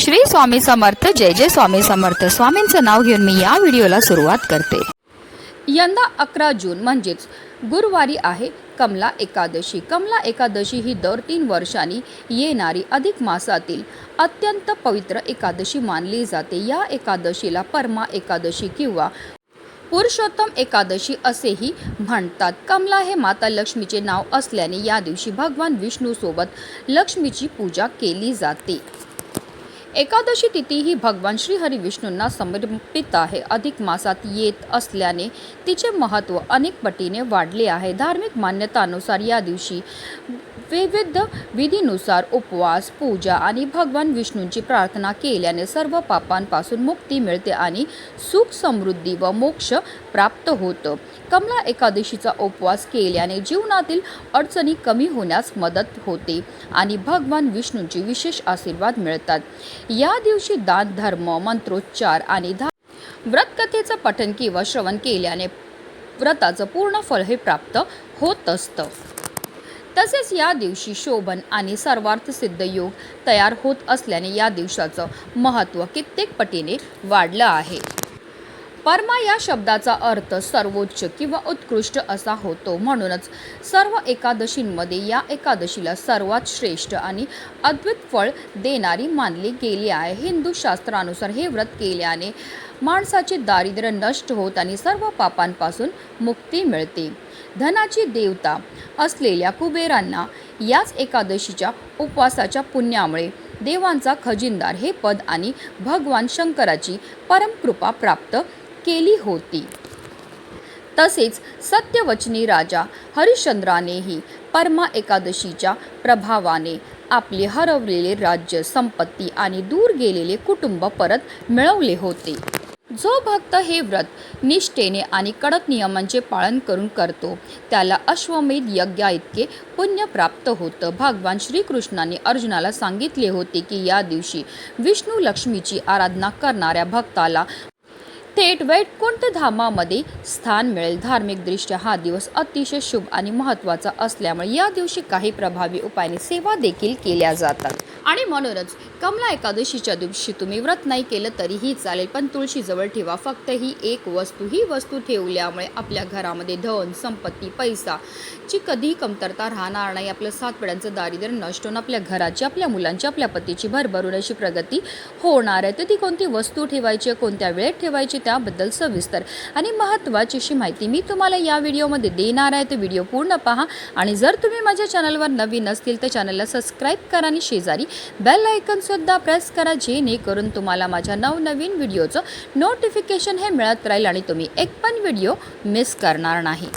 श्री स्वामी समर्थ. जय जय स्वामी समर्थ. स्वामींचं नाव घेऊन मी या व्हिडिओला सुरुवात करते. यंदा 11 जून म्हणजेच गुरुवारी आहे कमला एकादशी. कमला एकादशी ही दर 3 वर्षांनी येणारी अधिक मासातील अत्यंत पवित्र एकादशी मानली जाते. या एकादशीला परमा एकादशी किंवा पुरुषोत्तम एकादशी असेही म्हणतात. कमला हे माता लक्ष्मीचे नाव असल्याने या दिवशी भगवान विष्णू सोबत लक्ष्मीची पूजा केली जाते. एकादशी तिथी ही भगवान श्री हरी विष्णूंना समर्पित आहे. अधिक मासात येत असल्याने तिचे महत्त्व अनेक पटीने वाढले आहे. धार्मिक मान्यतानुसार या दिवशी विविध विधीनुसार उपवास, पूजा आणि भगवान विष्णूंची प्रार्थना केल्याने सर्व पापांपासून मुक्ती मिळते आणि सुख, समृद्धी व मोक्ष प्राप्त होतं. कमला एकादशीचा उपवास केल्याने जीवनातील अडचणी कमी होण्यास मदत होते आणि भगवान विष्णूंचे विशेष आशीर्वाद मिळतात. या दिवशी दान, धर्म, मंत्रोच्चार आणि व्रतकथेचं पठण किंवा श्रवण केल्याने व्रताचं पूर्ण फळ हे प्राप्त होत असतं. तसेच या दिवशी शोभन आणि सर्वार्थ सिद्ध योग तयार होत असल्याने या दिवसाचं महत्त्व कित्येक पटीने वाढलं आहे. परमा या शब्दाचा अर्थ सर्वोच्च किंवा उत्कृष्ट असा होतो. म्हणूनच सर्व एकादशींमध्ये या एकादशीला सर्वात श्रेष्ठ आणि अद्भुत फळ देणारी मानली गेली आहे. हिंदू शास्त्रानुसार हे व्रत केल्याने माणसाचे दारिद्र्य नष्ट होत आणि सर्व पापांपासून मुक्ती मिळते. धनाची देवता असलेल्या कुबेरांना याच एकादशीच्या उपवासाच्या पुण्यामुळे देवांचा खजिनदार हे पद आणि भगवान शंकराची परमकृपा प्राप्त केली होती. तसेच सत्यवचनी राजा हरिश्चंद्रानेही परमा एकादशीच्या प्रभावाने आपले हरवलेले राज्य, संपत्ती आणि दूर गेलेले कुटुंब परत मिळवले होते. जो भक्त हे व्रत निष्ठेने आणि कडक नियमांचे पालन करून करतो त्याला अश्वमेध यज्ञाइतके पुण्य प्राप्त होतं. भगवान श्रीकृष्णाने अर्जुनाला सांगितले होते की या दिवशी विष्णू लक्ष्मीची आराधना करणाऱ्या भक्ताला थेट वैकुंठ धामामध्ये स्थान मिळेल. धार्मिकदृष्ट्या हा दिवस अतिशय शुभ आणि महत्त्वाचा असल्यामुळे या दिवशी काही प्रभावी उपायाने सेवा देखील केल्या जातात. आणि म्हणूनच कमला एकादशीच्या दिवशी तुम्ही व्रत नाही केलं तरीही चालेल, पण तुळशी जवळ ठेवा. फक्त ही वस्तू ठेवल्यामुळे आपल्या घरामध्ये धन, संपत्ती, पैसाची कधीही कमतरता राहणार नाही. आपलं 7 पिढ्यांचं दारिद्र्य नष्ट होऊन आपल्या घराची, आपल्या मुलांची, आपल्या पतीची भरभरून अशी प्रगती होणार आहे. तर ती कोणती वस्तू ठेवायची, कोणत्या वेळेत ठेवायची त्याबद्दल सविस्तर आणि महत्त्वाची अशी माहिती मी तुम्हाला या व्हिडिओमध्ये देणार आहे. तर व्हिडिओ पूर्ण पहा आणि जर तुम्ही माझ्या चॅनलवर नवीन असतील तर चॅनलला सबस्क्राईब करा आणि शेजारी बेल आयकॉन सुद्धा प्रेस करा, जेणेकरून तुम्हाला माझ्या नवनवीन व्हिडिओचं नोटिफिकेशन हे मिळत राहील आणि तुम्ही एक पण व्हिडिओ मिस करणार नाही.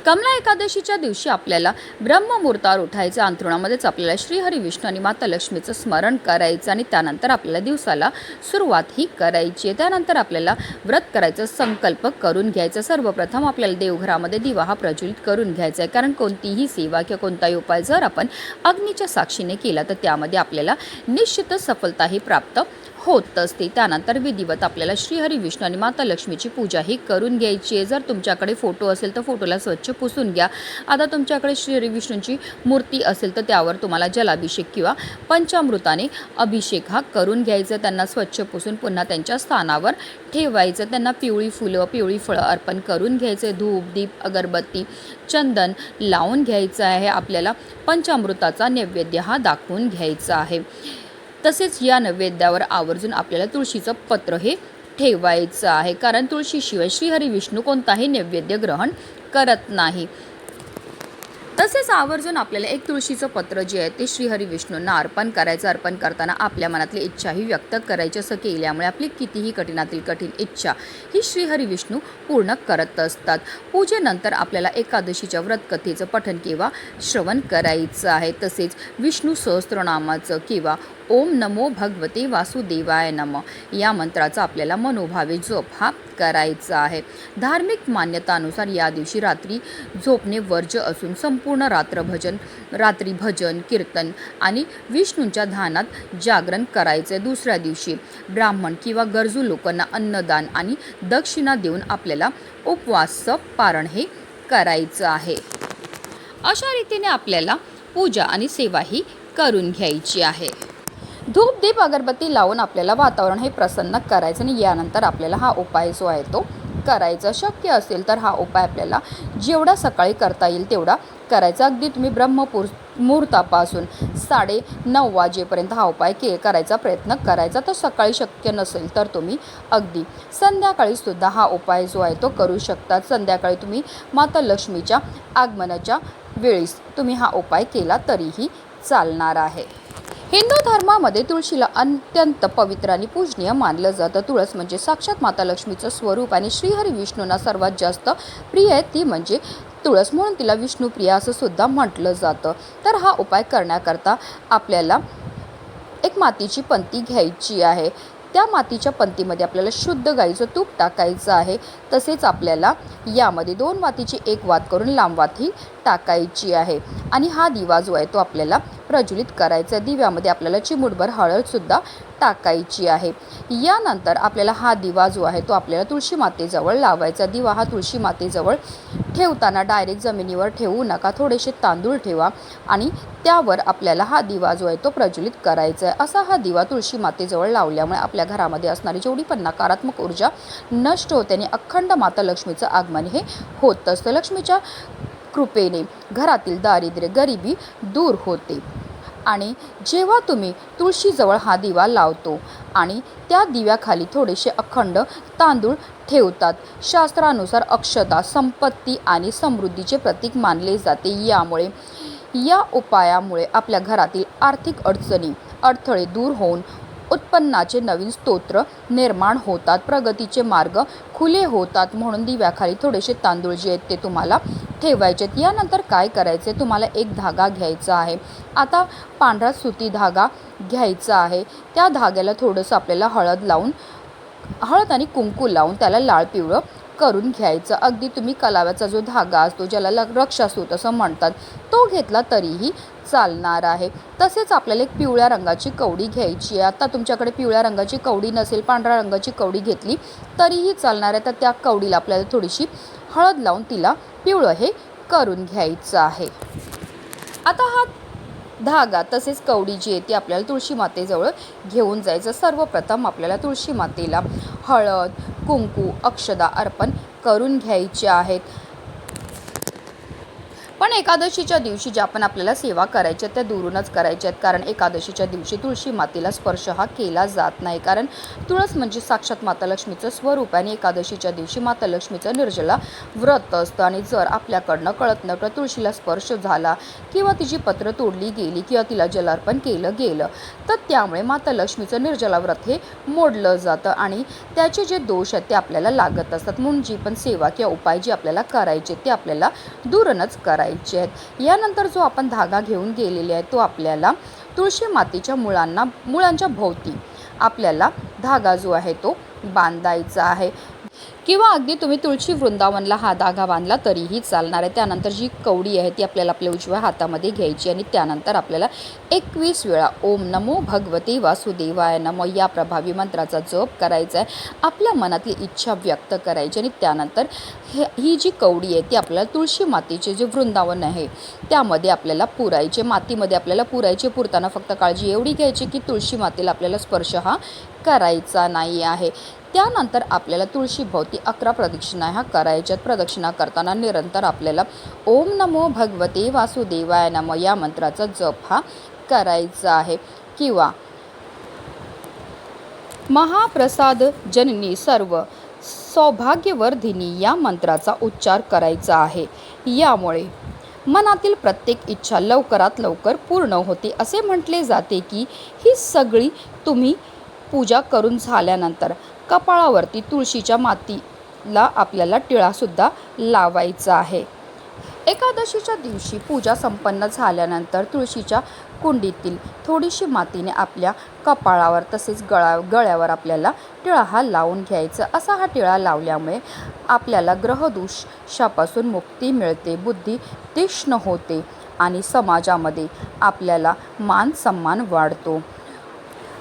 कमला एकादशीच्या दिवशी आपल्याला ब्रह्ममुहूर्तावर उठायचं. अंथरुणामध्येच आपल्याला श्रीहरी विष्णू आणि माता लक्ष्मीचं स्मरण करायचं आणि त्यानंतर आपल्याला दिवसाला सुरुवात ही करायची आहे. त्यानंतर आपल्याला व्रत करायचं संकल्प करून घ्यायचा. सर्वप्रथम आपल्याला देवघरामध्ये दिवा हा प्रज्वलित करून घ्यायचा आहे, कारण कोणतीही सेवा किंवा कोणताही उपाय जर आपण अग्नीच्या साक्षीने केला तर त्यामध्ये आपल्याला निश्चितच सफलताही प्राप्त होत असते. त्यानंतर विधिवत आपल्याला श्रीहरी विष्णू आणि माता लक्ष्मीची पूजा ही करून घ्यायची आहे. जर तुमच्याकडे फोटो असेल तर फोटोला स्वच्छ पुसून घ्या. आता तुमच्याकडे श्रीहरी विष्णूंची मूर्ती असेल तर त्यावर तुम्हाला जलाभिषेक किंवा पंचामृताने अभिषेक हा करून घ्यायचा. त्यांना स्वच्छ पुसून पुन्हा त्यांच्या स्थानावर ठेवायचं. त्यांना पिवळी फुलं, पिवळी फळं अर्पण करून घ्यायचं. धूप, दीप, अगरबत्ती, चंदन लावून घ्यायचं आहे. आपल्याला पंचामृताचा नैवेद्य हा दाखवून घ्यायचा आहे. तसेच या नैवेद्यावर आवर्जून आपल्याला तुळशीचं पत्र हे ठेवायचं आहे, कारण तुळशीशिवाय श्रीहरी विष्णू कोणताही नैवेद्य ग्रहण करत नाही. तसेच आवर्जून आपल्याला एक तुळशीचं पत्र जे आहे ते श्रीहरी विष्णूंना अर्पण करायचं. अर्पण करताना आपल्या मनातली इच्छाही व्यक्त करायची. असं केल्यामुळे आपली कितीही कठीणातील कठीण इच्छा ही श्रीहरी विष्णू पूर्ण करत असतात. पूजेनंतर आपल्याला एकादशीच्या व्रतकथेचं पठण किंवा श्रवण करायचं आहे. तसेच विष्णू सहस्त्रनामाचं किंवा ओम नमो भगवते वासुदेवाय नमः या मंत्राचा आपल्याला मनोभावे जप हा करायचा आहे. धार्मिक मान्यतानुसार या दिवशी रात्री झोपणे वर्ज्य असून संपूर्ण रात्री भजन, कीर्तन आणि विष्णूंच्या ध्यानात जागरण करायचे. दुसऱ्या दिवशी ब्राह्मण किंवा गरजू लोकांना अन्नदान आणि दक्षिणा देऊन आपल्याला उपवासचं पारण हे करायचं आहे. अशा रीतीने आपल्याला पूजा आणि सेवा ही करून घ्यायची आहे. धूप दीप अगरबत्ती लावून आपल्याला वातावरण हे प्रसन्न करायचं आणि यानंतर आपल्याला हा उपाय जो आहे तो करायचा. शक्य असेल तर हा उपाय आपल्याला जेवढा सकाळी करता येईल तेवढा करायचा. अगदी तुम्ही मुहूर्तापासून 9:30 वाजेपर्यंत हा उपाय करायचा प्रयत्न करायचा. तर सकाळी शक्य नसेल तर तुम्ही अगदी संध्याकाळीसुद्धा हा उपाय जो आहे तो करू शकता. संध्याकाळी तुम्ही माता लक्ष्मीच्या आगमनाच्या वेळेस तुम्ही हा उपाय केला तरीही चालणार आहे. हिंदू धर्मामध्ये तुळशीला अत्यंत पवित्र आणि पूजनीय मानलं जातं. तुळस म्हणजे साक्षात माता लक्ष्मीचं स्वरूप आणि श्रीहरी विष्णूंना सर्वात जास्त प्रिय आहे ती म्हणजे तुळस, म्हणून तिला विष्णुप्रिया असं सुद्धा म्हटलं जातं. तर हा उपाय करण्याकरता आपल्याला एक मातीची पंती घ्यायची आहे. त्या मातीच्या पंतीमध्ये आपल्याला शुद्ध गाईचं तूप टाकायचं आहे. तसेच आपल्याला यामध्ये 2 वातीची 1 वात करून लांब वाती टाकायची आहे आणि हा दिवा जो आहे तो आपल्याला प्रज्वलित करायचा. दिव्यामध्ये आपल्याला चिमूटभर हळदसुद्धा टाकायची आहे. यानंतर आपल्याला हा दिवा जो आहे तो आपल्याला तुळशी मातेजवळ लावायचा. दिवा हा तुळशी मातेजवळ ठेवताना डायरेक्ट जमिनीवर ठेवू नका. थोडेसे तांदूळ ठेवा आणि त्यावर आपल्याला हा दिवा जो आहे तो प्रज्वलित करायचा आहे. असा हा दिवा तुळशी मातेजवळ लावल्यामुळे आपल्या घरामध्ये असणारी जेवढी पण नकारात्मक ऊर्जा नष्ट होते आणि अखंड माता लक्ष्मीचं आगमन हे होत असतं. लक्ष्मीच्या कृपेने घरातील दारिद्र्य गरिबी दूर होते. आणि जेव्हा तुम्ही तुळशीजवळ हा दिवा लावतो आणि त्या दिव्याखाली थोडेसे अखंड तांदूळ ठेवतात, शास्त्रानुसार अक्षता संपत्ती आणि समृद्धीचे प्रतीक मानले जाते. या उपायामुळे आपल्या घरातील आर्थिक अडथळे दूर होऊन उत्पन्नाचे नवीन स्तोत्र निर्माण होतात, प्रगतीचे मार्ग खुले होतात. म्हणून दिव्याखाली थोडेसे तांदूळ जे आहेत ते तुम्हाला ठेवायचे आहेत. यानंतर काय करायचे, तुम्हाला एक धागा घ्यायचा आहे. आता पांढरा सुती धागा घ्यायचा आहे. त्या धाग्याला थोडंसं आपल्याला हळद आणि कुंकू लावून त्याला लाल पिवळं करून घ्यायचं. अगदी तुम्ही कलाव्याचा जो धागा असतो ज्याला रक्षासूत असं म्हणतात तो घेतला तरीही चालणार आहे. तसेच आपल्याला एक पिवळ्या रंगाची कवडी घ्यायची आहे. आता तुमच्याकडे पिवळ्या रंगाची कवडी नसेल, पांढऱ्या रंगाची कवडी घेतली तरीही चालणार आहे. तर त्या कवडीला आपल्याला थोडीशी हळद लावून तिला पिवळं हे करून घ्यायचं आहे. आता हा धागा तसेच कवडी जी आहे ती आपल्याला तुळशी मातेजवळ घेऊन जायचं. सर्वप्रथम आपल्याला तुळशी मातेला हळद, कुंकू, अक्षदा अर्पण करून घ्यायचे आहेत. पण एकादशीच्या दिवशी ज्या पण आपल्याला सेवा करायच्या त्या दुरूनच करायच्या आहेत. कारण एकादशीच्या दिवशी तुळशी मातेला स्पर्श हा केला जात नाही. कारण तुळस म्हणजे साक्षात माता लक्ष्मीचं स्वरूप आहे आणि एकादशीच्या दिवशी माता लक्ष्मीचं निर्जला व्रत असतं. आणि जर आपल्याकडनं कळत नकळत तुळशीला स्पर्श झाला किंवा तिची पत्र तोडली गेली किंवा तिला जलार्पण केलं गेलं तर त्यामुळे माता लक्ष्मीचं निर्जला व्रत हे मोडलं जातं आणि त्याचे जे दोष आहेत ते आपल्याला लागत असतात. म्हणून जी पण सेवा किंवा उपाय जे आपल्याला करायचे ते आपल्याला दूरनच करायचे आहेत. यानंतर जो आपण धागा घेऊन गेलेले आहे तो आपल्याला तुळशी मातेच्या मुळांच्या भोवती आपल्याला धागा जो आहे तो बांधायचा आहे. किंवा अगदी तुम्ही तुळशी वृंदावनला हा धागा बांधला तरीही चालणार आहे. त्यानंतर जी कवडी आहे ती आपल्याला आपल्या उजव्या हातामध्ये घ्यायची आणि त्यानंतर आपल्याला 21 वेळा ओम नमो भगवते वासुदेवाय नमो या प्रभावी मंत्राचा जप करायचा आहे. आपल्या मनातली इच्छा व्यक्त करायची आणि त्यानंतर ही जी कवडी आहे ती आपल्याला तुळशी मातेचे जे वृंदावन आहे त्यामध्ये आपल्याला पुरायचे, मातीमध्ये आपल्याला पुरायचे. पुरताना फक्त काळजी एवढी घ्यायची की तुळशी मातेला आपल्याला स्पर्श हा करायचा नाही आहे. त्यानंतर आपल्याला तुळशीभोवती 11 प्रदक्षिणा ह्या करायच्यात. प्रदक्षिणा करताना निरंतर आपल्याला ओम नमो भगवते वासुदेवाय नमो या मंत्राचा जप हा करायचा आहे. किंवा महाप्रसाद जननी सर्व सौभाग्यवर्धिनी या मंत्राचा उच्चार करायचा आहे. यामुळे मनातील प्रत्येक इच्छा लवकरात लवकर पूर्ण होते. असे म्हटले जाते की ही सगळी तुम्ही पूजा करून झाल्यानंतर कपाळावरती तुळशीच्या मातीला आपल्याला टिळासुद्धा लावायचा आहे. एकादशीच्या दिवशी पूजा संपन्न झाल्यानंतर तुळशीच्या कुंडीतील थोडीशी मातीने आपल्या कपाळावर तसेच गळ्यावर आपल्याला टिळा हा लावून घ्यायचा. असा हा टिळा लावल्यामुळे आपल्याला ग्रहदोषापासून मुक्ती मिळते, बुद्धी तीक्ष्ण होते आणि समाजामध्ये आपल्याला मान सन्मान वाढतो.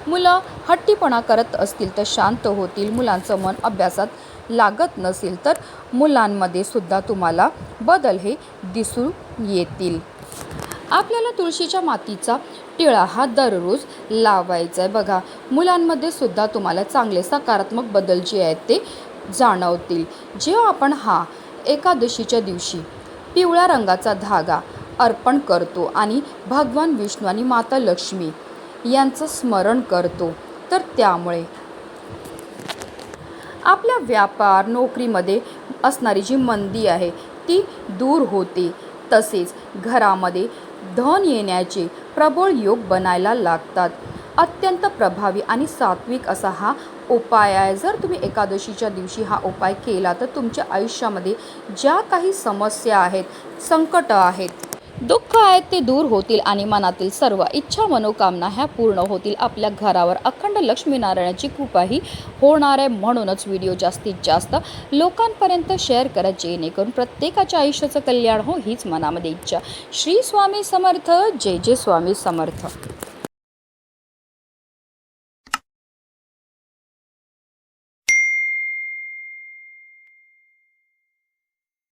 मुलं हट्टीपणा करत असतील तर शांत होतील. मुलांचं मन अभ्यासात लागत नसेल तर मुलांमध्ये सुद्धा तुम्हाला बदल हे दिसून येतील. आपल्याला तुळशीच्या मातीचा टिळा हा दररोज लावायचा आहे. बघा, मुलांमध्ये सुद्धा तुम्हाला चांगले सकारात्मक बदल जे आहेत ते जाणवतील. जेव्हा आपण हा एकादशीच्या दिवशी पिवळ्या रंगाचा धागा अर्पण करतो आणि भगवान विष्णू आणि माता लक्ष्मी यांचं स्मरण करतो, तर त्यामुळे आपल्या व्यापार नोकरीमध्ये असणारी जी मंदी आहे ती दूर होते. तसेच घरामध्ये धन येण्याचे प्रबळ योग बनायला लागतात. अत्यंत प्रभावी आणि सात्विक असा हा उपाय आहे. जर तुम्ही एकादशीच्या दिवशी हा उपाय केला तर तुमच्या आयुष्यामध्ये ज्या काही समस्या आहेत, संकट आहेत, दुःख आहेत ते दूर होतील आणि मनातील सर्व इच्छा मनोकामना ह्या पूर्ण होतील. आपल्या घरावर अखंड लक्ष्मीनारायणाची कृपाही होणार आहे. म्हणूनच व्हिडिओ जास्तीत जास्त लोकांपर्यंत शेअर करा, जेणेकरून प्रत्येकाच्या आयुष्याचं कल्याण हो हीच मनामध्ये इच्छा. श्री स्वामी समर्थ. जय जय स्वामी समर्थ.